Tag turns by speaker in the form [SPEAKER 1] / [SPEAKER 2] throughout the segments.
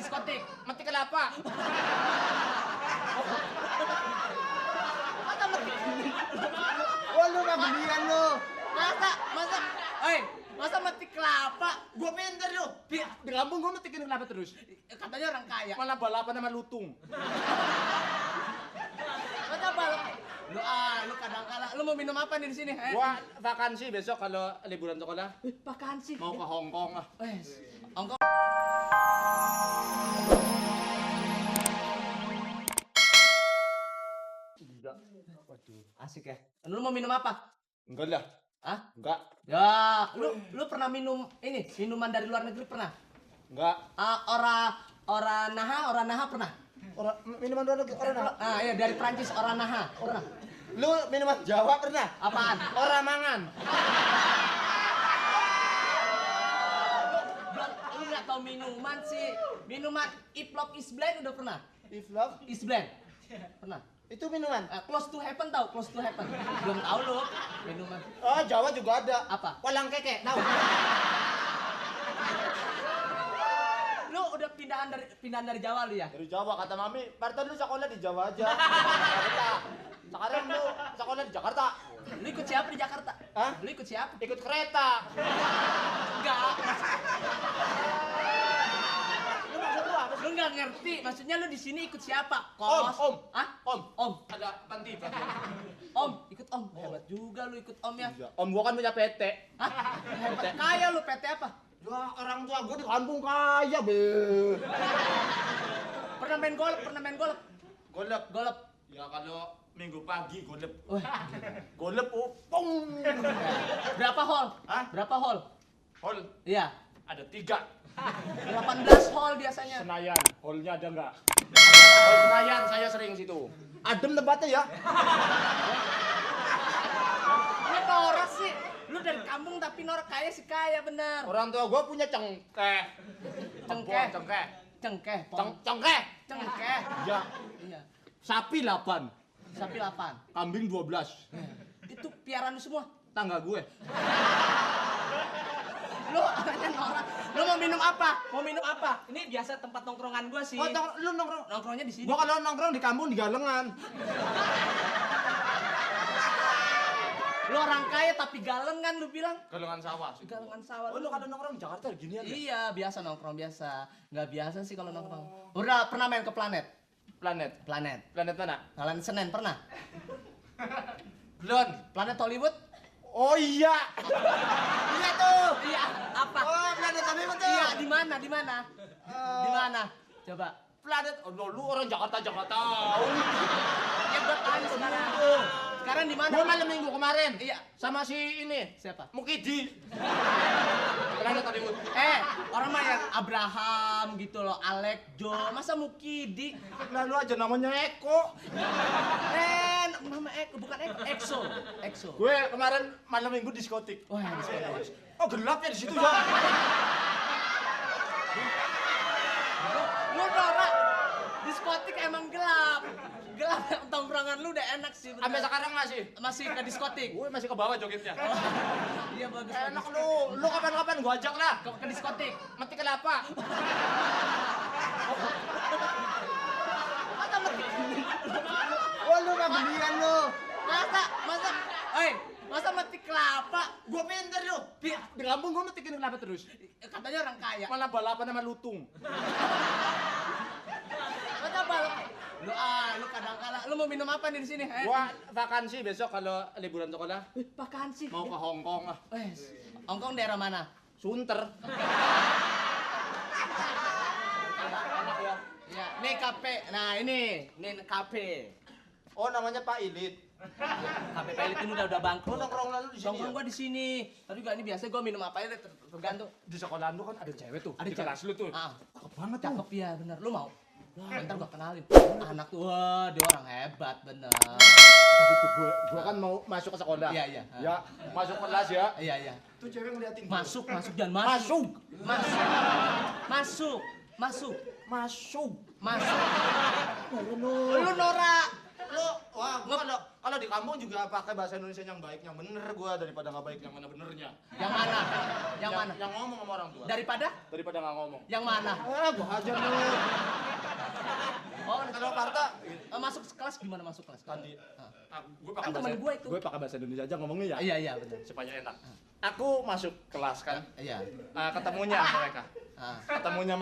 [SPEAKER 1] diskotik.
[SPEAKER 2] Mati kelapa.
[SPEAKER 1] Masa mati?
[SPEAKER 3] Wah, lu nggak belian lu.
[SPEAKER 1] Masa mati kelapa?
[SPEAKER 2] Gua pinter lu. Di kampung gua metikin kelapa terus.
[SPEAKER 1] Katanya orang kaya.
[SPEAKER 2] Malah balapan sama lutung.
[SPEAKER 1] Masa balap? Lu kadang-kala. Lu mau minum apa nih di sini?
[SPEAKER 2] Gua vakansi besok kalau liburan sekolah.
[SPEAKER 1] Vakansi.
[SPEAKER 2] Mau ke Hong Kong ah.
[SPEAKER 1] Hongkong.
[SPEAKER 2] Waduh.
[SPEAKER 1] Asik ya. Lu mau minum apa?
[SPEAKER 2] Enggak lah.
[SPEAKER 1] Hah?
[SPEAKER 2] Enggak.
[SPEAKER 1] Ya, lu pernah minum ini? Minuman dari luar negeri pernah?
[SPEAKER 2] Enggak.
[SPEAKER 1] Ora naha pernah?
[SPEAKER 2] Minuman luar negeri orang.
[SPEAKER 1] Iya dari Prancis ora naha pernah.
[SPEAKER 2] Lu minuman Jawa pernah?
[SPEAKER 1] Apaan?
[SPEAKER 2] Orang mangan.
[SPEAKER 1] Lu nggak tahu minuman sih. Minuman Iplop is blend udah pernah?
[SPEAKER 2] Iflop.
[SPEAKER 1] Is blend. Pernah?
[SPEAKER 2] Itu minuman.
[SPEAKER 1] Close to heaven tahu? Close to heaven. Belum tahu lu minuman.
[SPEAKER 2] Oh, Jawa juga ada.
[SPEAKER 1] Apa?
[SPEAKER 2] Walang keke, tahu?
[SPEAKER 1] Lu udah pindahan dari Jawa lu ya?
[SPEAKER 2] Dari Jawa kata Mami, Parton lu sekolah di Jawa aja. Jakarta. Sekarang lu sekolah di Jakarta.
[SPEAKER 1] Lu ikut siapa di Jakarta?
[SPEAKER 2] Hah?
[SPEAKER 1] Lu ikut siapa?
[SPEAKER 2] Ikut kereta.
[SPEAKER 1] Enggak.
[SPEAKER 2] Lu maksud lu apa sih?
[SPEAKER 1] Lu nggak ngerti. Maksudnya lu di sini ikut siapa?
[SPEAKER 2] Om.
[SPEAKER 1] Hah?
[SPEAKER 2] Om. Ada panti.
[SPEAKER 1] Om, ikut Om. Hebat juga lu ikut Om ya.
[SPEAKER 2] Iya. Om gua kan punya PT.
[SPEAKER 1] Hah? Hebat. Kaya lu PT apa?
[SPEAKER 2] Ya orang tua gua di kampung kaya, be.
[SPEAKER 1] Pernah main golf?
[SPEAKER 2] Golep. Ya kalau Minggu pagi golep.
[SPEAKER 1] Wah.
[SPEAKER 2] Golep pung.
[SPEAKER 1] Berapa hole?
[SPEAKER 2] Hah?
[SPEAKER 1] Berapa hole?
[SPEAKER 2] Hol
[SPEAKER 1] Iya.
[SPEAKER 2] ada 3.
[SPEAKER 1] 18 hole biasanya.
[SPEAKER 2] Senayan, holnya ada enggak? Hol Senayan, saya sering situ. Adem tempatnya ya.
[SPEAKER 1] Lu norak sih. Lu dari kampung tapi norak kaya sih kaya bener.
[SPEAKER 2] Orang tua gua punya cengkeh.
[SPEAKER 1] Cengkeh.
[SPEAKER 2] Cengkeh.
[SPEAKER 1] Cengkeh.
[SPEAKER 2] Cengkeh.
[SPEAKER 1] Cengkeh.
[SPEAKER 2] Ya.
[SPEAKER 1] Iya.
[SPEAKER 2] Sapi 8,
[SPEAKER 1] Sapi 8.
[SPEAKER 2] kambing 12.
[SPEAKER 1] Itu piaraan lu semua.
[SPEAKER 2] Tangga gue.
[SPEAKER 1] Lu anaknya norak. Lu mau minum apa? Ini biasa tempat nongkrongan gua sih.
[SPEAKER 2] Oh, lu nongkrong.
[SPEAKER 1] Nongkrongnya di sini.
[SPEAKER 2] Gua kalau nongkrong di kampung di Galengan.
[SPEAKER 1] Lu orang kaya tapi galengan lu bilang.
[SPEAKER 2] Galengan sawah.
[SPEAKER 1] Galengan sawah.
[SPEAKER 2] Oh, lu kalau nongkrong di Jakarta ginian ya?
[SPEAKER 1] Iya, biasa nongkrong biasa. Nggak biasa sih kalau nongkrong. Udah pernah main ke planet?
[SPEAKER 2] Planet
[SPEAKER 1] Planet
[SPEAKER 2] mana?
[SPEAKER 1] Planet Senin pernah?
[SPEAKER 2] Belum.
[SPEAKER 1] Planet Hollywood?
[SPEAKER 2] Oh iya. Iya tuh.
[SPEAKER 1] Iya, apa?
[SPEAKER 2] Oh, planet Hollywood tuh.
[SPEAKER 1] Iya, di mana? Di mana? Coba.
[SPEAKER 2] Planet. Oh, lu orang Jakarta.
[SPEAKER 1] Ya gua tanya sekarang. Sekarang di mana?
[SPEAKER 2] Gua malam Minggu kemarin.
[SPEAKER 1] Iya.
[SPEAKER 2] Sama si ini.
[SPEAKER 1] Siapa?
[SPEAKER 2] Mukidi. Planet Hollywood.
[SPEAKER 1] Orang mah yang Abraham gitu loh, Alek, Jo, masa Mukidi?
[SPEAKER 2] Lalu aja namanya Eko.
[SPEAKER 1] Nama Eko, bukan Eko, Exo.
[SPEAKER 2] Gue kemarin malam Minggu diskotik.
[SPEAKER 1] Wah, diskotik.
[SPEAKER 2] Oh, gelap ya di situ ya.
[SPEAKER 1] Lu norak, diskotik emang gelap. Gelap, tongkrongan lu udah enak sih. Bener.
[SPEAKER 2] Sampai sekarang
[SPEAKER 1] Masih ke diskotik.
[SPEAKER 2] Gue masih ke bawah jogetnya.
[SPEAKER 1] Iya bagus.
[SPEAKER 2] Enak lu kapan-kapan gua ajak lah.
[SPEAKER 1] Ke diskotik.
[SPEAKER 2] Mati kelapa.
[SPEAKER 1] Masa mati?
[SPEAKER 3] Wah, lu nggak belian lu.
[SPEAKER 1] Masa mati kelapa?
[SPEAKER 2] Gua pinter lu. Di kampung gua metikin kelapa terus.
[SPEAKER 1] Katanya orang kaya.
[SPEAKER 2] Malah balapan sama lutung.
[SPEAKER 1] Masa balap? Lu kadang-kala. Lu mau minum apa nih di sini?
[SPEAKER 2] Gua vakansi besok kalau liburan sekolah.
[SPEAKER 1] Vakansi.
[SPEAKER 2] Mau ke Hong Kong ah.
[SPEAKER 1] Hongkong daerah mana?
[SPEAKER 2] Sunter.
[SPEAKER 1] Enak ya. Ya, nih kafe. Nah, ini kafe.
[SPEAKER 2] Oh, namanya Pak Ilit.
[SPEAKER 1] Kafe Pelit ini udah bangkrut.
[SPEAKER 2] Lu nongkrong lalu di sini.
[SPEAKER 1] Nongkrong gua di sini. Tapi juga ini biasa gua minum apa aja tergantung.
[SPEAKER 2] Di sekolah lu kan ada cewek tuh.
[SPEAKER 1] Ada
[SPEAKER 2] di kelas lu tuh.
[SPEAKER 1] Cakep
[SPEAKER 2] banget tuh.
[SPEAKER 1] Cakep ya, bener. Lu mau? Wah, ntar gua kenalin. Anak tuh, wah, dia orang hebat, bener.
[SPEAKER 2] Begitu gua kan mau masuk ke sekolah.
[SPEAKER 1] Iya.
[SPEAKER 2] Ya, masuk kelas ya.
[SPEAKER 1] Iya.
[SPEAKER 2] Tuh cewek ngeliatin gua.
[SPEAKER 1] Masuk, jangan masuk. Masuk. Lu norak.
[SPEAKER 2] Wah, gua kalau di kampung juga pakai bahasa Indonesia yang baik, yang bener gua daripada nggak baik yang mana benernya.
[SPEAKER 1] Yang mana? Yang mana?
[SPEAKER 2] Yang ngomong sama orang tua.
[SPEAKER 1] Daripada
[SPEAKER 2] Daripada nggak ngomong.
[SPEAKER 1] yang mana?
[SPEAKER 2] Gua hajar lu.
[SPEAKER 1] Oh,
[SPEAKER 2] Kalau Parto
[SPEAKER 1] masuk kelas gimana masuk kelas?
[SPEAKER 2] tadi gue
[SPEAKER 1] Kan teman gua itu.
[SPEAKER 2] Gue pakai bahasa Indonesia aja ngomongnya ya.
[SPEAKER 1] Iya benar.
[SPEAKER 2] Supaya enak. Aku masuk kelas kan.
[SPEAKER 1] Iya.
[SPEAKER 2] Ketemunya mereka. Ketemunya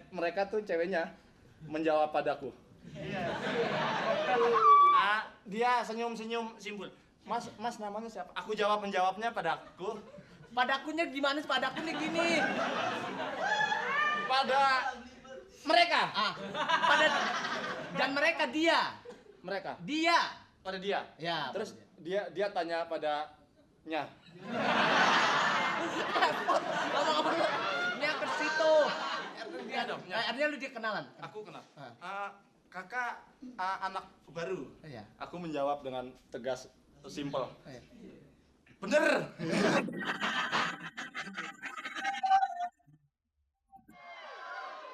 [SPEAKER 2] mereka tuh ceweknya menjawab padaku. Dia senyum-senyum simpul. Mas namanya siapa? Aku menjawabnya padaku.
[SPEAKER 1] Padakunya gimana sih? Padaku nih gini.
[SPEAKER 2] Pada mereka.
[SPEAKER 1] Dan mereka dia.
[SPEAKER 2] Mereka.
[SPEAKER 1] Dia.
[SPEAKER 2] Pada dia.
[SPEAKER 1] Ya.
[SPEAKER 2] Terus dia tanya padanya.
[SPEAKER 1] Ngomong ini ke situ.
[SPEAKER 2] Iya dong.
[SPEAKER 1] Artinya lu dia kenalan.
[SPEAKER 2] Aku kenal. Kakak anak baru.
[SPEAKER 1] Iya.
[SPEAKER 2] Aku menjawab dengan tegas, simple.
[SPEAKER 1] Iya.
[SPEAKER 2] Bener.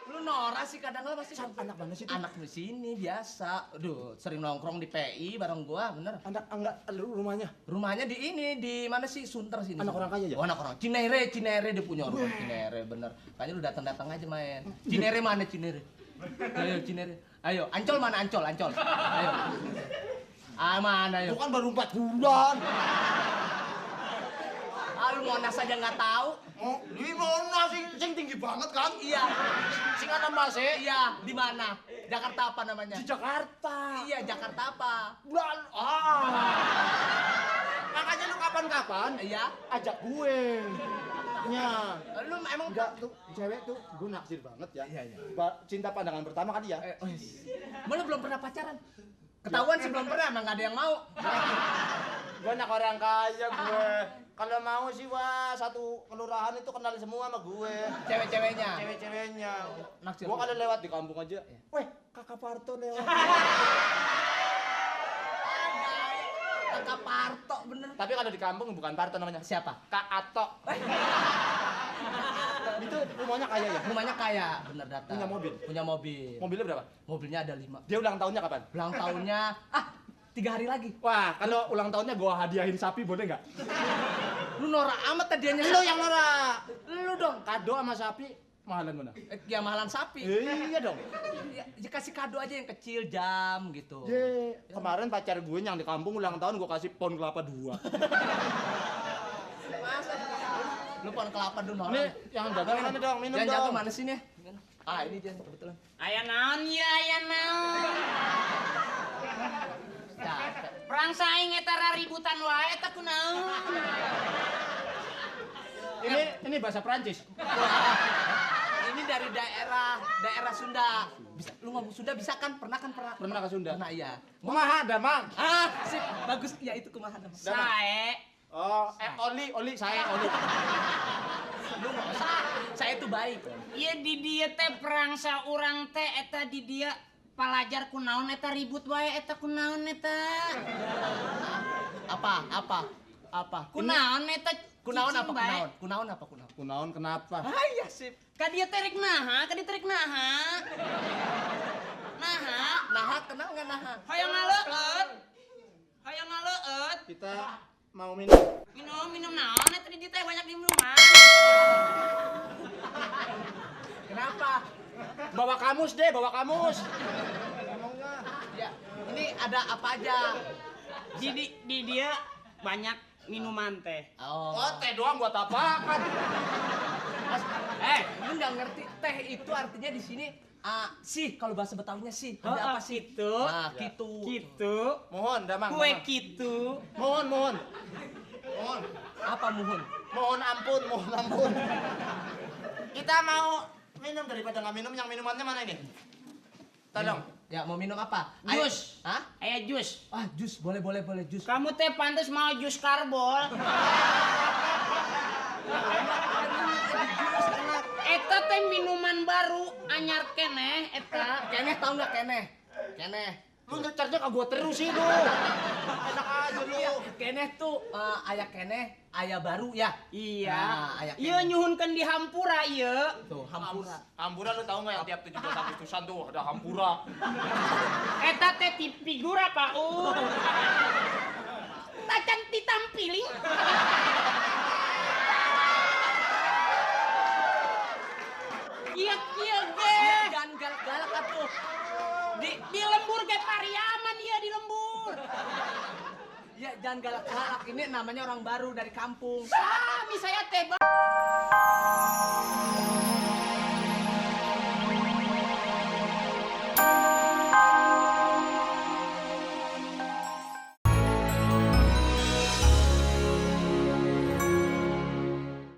[SPEAKER 1] Lu norak sih kadang-kadang pasti
[SPEAKER 2] Anak mana sih itu?
[SPEAKER 1] anak di sini biasa. Aduh, sering nongkrong di PI bareng gua, bener.
[SPEAKER 2] Anak enggak rumahnya.
[SPEAKER 1] Rumahnya di ini, di mana sih? Sunter sini.
[SPEAKER 2] Anak orang kaya ya?
[SPEAKER 1] Oh, anak orang. Cinere dia punya rumah Cinere, bener. Kayaknya lu datang aja main. Cinere mana Cinere? Ayo Cinere. Ayo, Ancol mana Ancol? Ayo. Mana ayo?
[SPEAKER 2] Itu kan baru 4 bulan.
[SPEAKER 1] Lu Monas aja nggak tahu.
[SPEAKER 2] Oh, di mana sing tinggi banget kan?
[SPEAKER 1] Iya.
[SPEAKER 2] Sing ana Mas
[SPEAKER 1] Iya, di mana? Jakarta apa namanya?
[SPEAKER 2] di Jakarta.
[SPEAKER 1] Iya, Jakarta apa?
[SPEAKER 2] Bulan. Makanya lu kapan-kapan
[SPEAKER 1] Iya.
[SPEAKER 2] ajak gue. Ya.
[SPEAKER 1] Lu emang
[SPEAKER 2] Enggak tuh cewek tuh gue naksir banget ya.
[SPEAKER 1] Iya.
[SPEAKER 2] Cinta pandangan pertama kan dia.
[SPEAKER 1] Mana belum pernah pacaran? Ketahuan sih belum pernah, emang nggak ada yang mau.
[SPEAKER 2] Gue anak orang kaya gue. Kalau mau sih satu kelurahan itu kenal semua sama gue.
[SPEAKER 1] Cewek-ceweknya.
[SPEAKER 2] Cewek-ceweknya.
[SPEAKER 1] Naksir.
[SPEAKER 2] Gue kalau lewat di kampung aja. Weh, Kakak Parto lewat.
[SPEAKER 1] Kakak Parto bener.
[SPEAKER 2] Tapi kalau di kampung bukan Parto namanya.
[SPEAKER 1] Siapa?
[SPEAKER 2] Kak Ato. Itu rumahnya kaya ya?
[SPEAKER 1] Rumahnya kaya, bener data.
[SPEAKER 2] Punya mobil?
[SPEAKER 1] Punya mobil.
[SPEAKER 2] Mobilnya berapa?
[SPEAKER 1] Mobilnya ada 5.
[SPEAKER 2] Dia ulang tahunnya kapan?
[SPEAKER 1] Ulang tahunnya 3 hari lagi.
[SPEAKER 2] Wah, kalau ulang tahunnya gua hadiahin sapi boleh nggak?
[SPEAKER 1] Lu norak amat tadinya.
[SPEAKER 2] Lu yang norak.
[SPEAKER 1] Lu dong.
[SPEAKER 2] Kado sama sapi mahalan mana?
[SPEAKER 1] Ya mahalan sapi.
[SPEAKER 2] Iya dong.
[SPEAKER 1] Ya kasih kado aja yang kecil, jam gitu.
[SPEAKER 2] Kemarin pacar gue yang di kampung ulang tahun gua kasih pohon kelapa 2.
[SPEAKER 1] Masa? Lu pohon kelapa dulu norak.
[SPEAKER 2] Nih, yang dagang mana dong? Minum
[SPEAKER 1] Jangan
[SPEAKER 2] dong.
[SPEAKER 1] jatuh mana sih nih? Ini dia kebetulan.
[SPEAKER 4] Aya naon ya, aya naon.
[SPEAKER 1] Capek.
[SPEAKER 4] Perang saing eta raributan wae eta kunaon.
[SPEAKER 2] Ini bahasa Prancis.
[SPEAKER 1] Ini dari daerah Sunda. Lu ngomong Sunda bisa kan? Pernah?
[SPEAKER 2] Pernah ke Sunda?
[SPEAKER 1] Pernah iya.
[SPEAKER 2] Kumaha Damang?
[SPEAKER 1] Sip, bagus. Ya itu kumaha nama.
[SPEAKER 4] Sae.
[SPEAKER 2] Oh, oli saya oli.
[SPEAKER 1] Lu nggak usah. Saya itu baik.
[SPEAKER 4] Ieu di dieu teh perang saurang teh eta di dieu palajar kunaon eta ribut wae eta kunaon eta.
[SPEAKER 1] Apa?
[SPEAKER 4] Kunaon eta
[SPEAKER 1] Kunaon
[SPEAKER 4] cicing
[SPEAKER 1] apa?
[SPEAKER 4] bae.
[SPEAKER 1] Kunaon apa?
[SPEAKER 2] Kunaon kenapa?
[SPEAKER 1] Iya sip.
[SPEAKER 4] Ka dieu teh rek naha, ka dieu teh rek naha. Naha.
[SPEAKER 1] Naha kenal nggak naha?
[SPEAKER 4] Hayang ngaleueut. Hayang ngaleueut.
[SPEAKER 2] Kita mau minum.
[SPEAKER 4] Minum naon eta di dieu teh banyak minuman.
[SPEAKER 1] Kenapa?
[SPEAKER 2] Bawa kamus deh, bawa kamus.
[SPEAKER 1] Ya, ini ada apa aja?
[SPEAKER 4] Di dia banyak minuman teh.
[SPEAKER 1] Oh.
[SPEAKER 2] Teh doang buat apaan?
[SPEAKER 1] Lu nggak ngerti teh itu artinya di sini sih kalau bahasa Betawinya sih. Ada apa sih?
[SPEAKER 4] Gitu.
[SPEAKER 1] Nah, gitu.
[SPEAKER 4] Gitu.
[SPEAKER 2] Mohon, Damang.
[SPEAKER 4] Kue gitu.
[SPEAKER 2] Mohon.
[SPEAKER 1] Apa muhun?
[SPEAKER 2] Mohon ampun. Kita mau minum daripada nggak minum, yang minumannya mana ini? Tolong.
[SPEAKER 1] Ya, mau minum apa?
[SPEAKER 4] Jus.
[SPEAKER 1] Hah?
[SPEAKER 4] Aya jus.
[SPEAKER 1] Jus. Boleh jus.
[SPEAKER 4] Kamu teh pantes mau jus karbol. Eta teh minuman baru anyar keneh eta.
[SPEAKER 1] Keneh tahu nggak keneh? Keneh.
[SPEAKER 2] Lu ngecarnya ke gua terus sih lu. Enak aja lu.
[SPEAKER 1] Keneh tuh aya keneh, aya baru ya.
[SPEAKER 4] Iya.
[SPEAKER 1] Nah, aya
[SPEAKER 4] Ieu nyuhunkeun di hampura ieu.
[SPEAKER 1] Tuh, hampura.
[SPEAKER 2] Hampura lu tahu nggak yang tiap 17 Agustusan tuh ada hampura.
[SPEAKER 4] Eta teh ti figura Paul. Tacan ditampiling. kayak Pariaman dia di lembur.
[SPEAKER 1] Ya jangan galak-galak, ini namanya orang baru dari kampung.
[SPEAKER 4] Sami saya teh